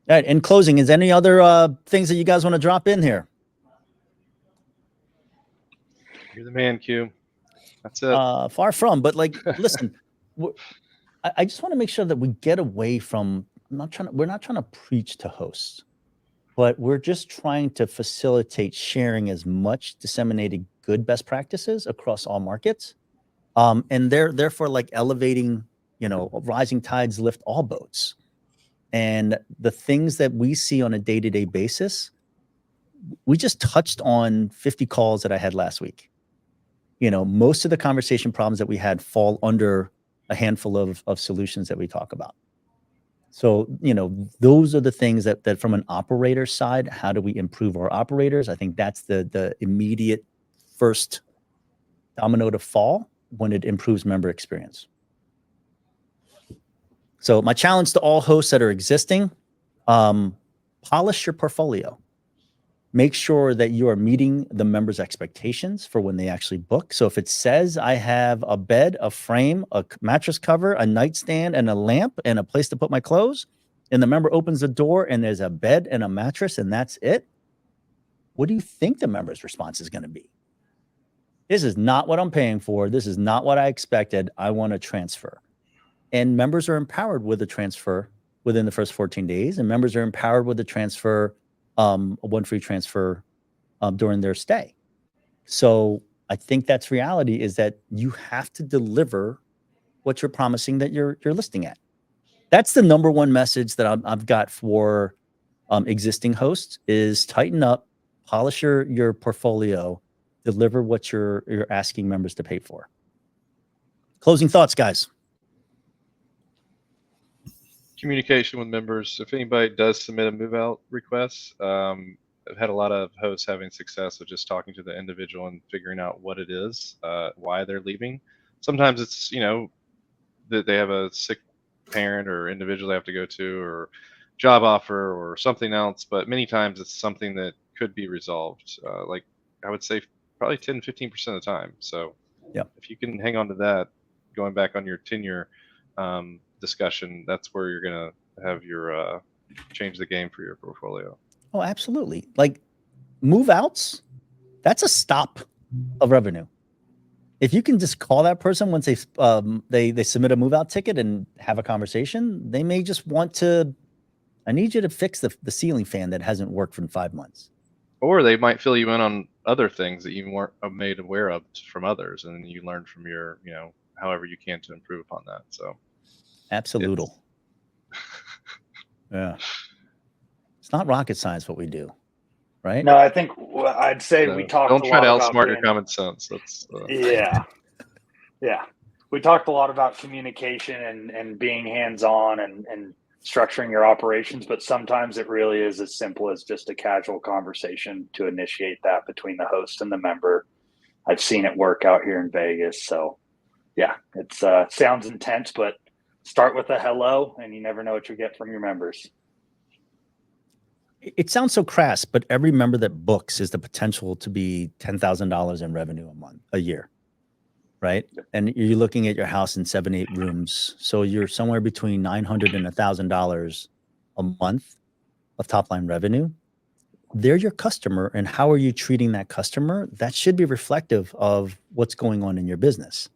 All right. In closing, is any other things that you guys want to drop in here? You're the man, Q. That's it. Far from, but listen, I just want to make sure that we get away from, we're not trying to preach to hosts, but we're just trying to facilitate sharing as much disseminated good best practices across all markets. And therefore elevating, rising tides lift all boats. And the things that we see on a day-to-day basis, we just touched on 50 calls that I had last week. Most of the conversation problems that we had fall under a handful of solutions that we talk about. So, those are the things that from an operator side, how do we improve our operators? I think that's the immediate first domino to fall when it improves member experience. So my challenge to all hosts that are existing, polish your portfolio. Make sure that you are meeting the members' expectations for when they actually book. So if it says I have a bed, a frame, a mattress cover, a nightstand, and a lamp, and a place to put my clothes, and the member opens the door and there's a bed and a mattress and that's it, what do you think the member's response is going to be? This is not what I'm paying for. This is not what I expected. I want to transfer. And members are empowered with a transfer within the first 14 days, and members are empowered with a transfer, a one free transfer during their stay. So I think that's reality, is that you have to deliver what you're promising that you're listing at. That's the number one message that I've got for existing hosts, is tighten up, polish your portfolio, deliver what you're asking members to pay for. Closing thoughts, guys. Communication with members. If anybody does submit a move out request, I've had a lot of hosts having success with just talking to the individual and figuring out what it is, why they're leaving. Sometimes it's, that they have a sick parent or individual they have to go to, or job offer or something else, but many times it's something that could be resolved. Like I would say probably 10-15% of the time. So yeah, if you can hang on to that, going back on your tenure discussion, that's where you're going to have your change the game for your portfolio. Oh, absolutely. Like move outs, that's a stop of revenue. if you can just call that person once they submit a move out ticket and have a conversation, they may just want to. I need you to fix the ceiling fan that hasn't worked for 5 months. Or they might fill you in on other things that you weren't made aware of from others, and you learn from your, however you can to improve upon that. So, absolutely. Yeah, it's not rocket science what we do, right? No, I think I'd say we talked. Don't a try lot to about outsmart your common sense. That's yeah. We talked a lot about communication and being hands-on and structuring your operations, but sometimes it really is as simple as just a casual conversation to initiate that between the host and the member. I've seen it work out here in Vegas. So yeah, it's sounds intense, but start with a hello and you never know what you get from your members. It sounds so crass, but every member that books is the potential to be $10,000 in revenue a year. Right. And you're looking at your house in 7-8 rooms. So you're somewhere between $900 and $1,000 a month of top line revenue. They're your customer. And how are you treating that customer? That should be reflective of what's going on in your business.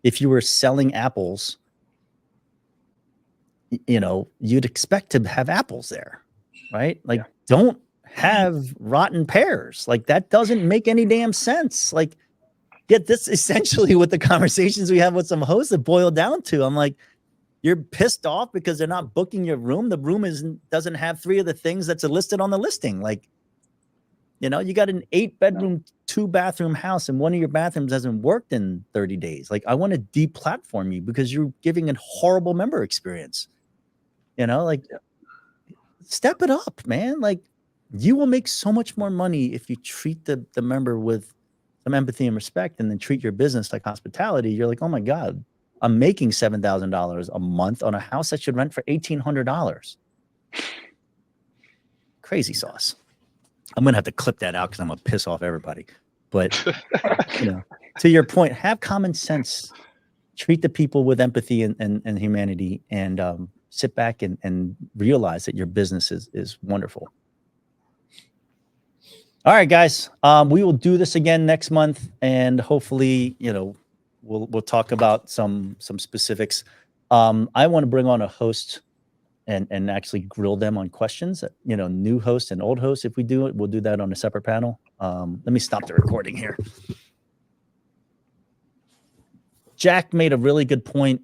If you were selling apples, you'd expect to have apples there, right? Like, don't have rotten pears. Like, that doesn't make any damn sense. Like, yet this essentially what the conversations we have with some hosts have boiled down to. I'm like, you're pissed off because they're not booking your room. The room doesn't have 3 of the things that's listed on the listing. Like, you got an 8-bedroom, 2-bathroom house, and one of your bathrooms hasn't worked in 30 days. Like, I want to deplatform you because you're giving a horrible member experience. Step it up, man. Like, you will make so much more money if you treat the member with some empathy and respect, and then treat your business like hospitality. You're like, oh my God, I'm making $7,000 a month on a house that should rent for $1,800. Crazy sauce. I'm going to have to clip that out because I'm going to piss off everybody. But, to your point, have common sense, treat the people with empathy and humanity, and sit back and realize that your business is wonderful. All right, guys, we will do this again next month, and hopefully, we'll talk about some specifics. I want to bring on a host and actually grill them on questions. New host and old host. If we do it, we'll do that on a separate panel. Let me stop the recording here. Jack made a really good point.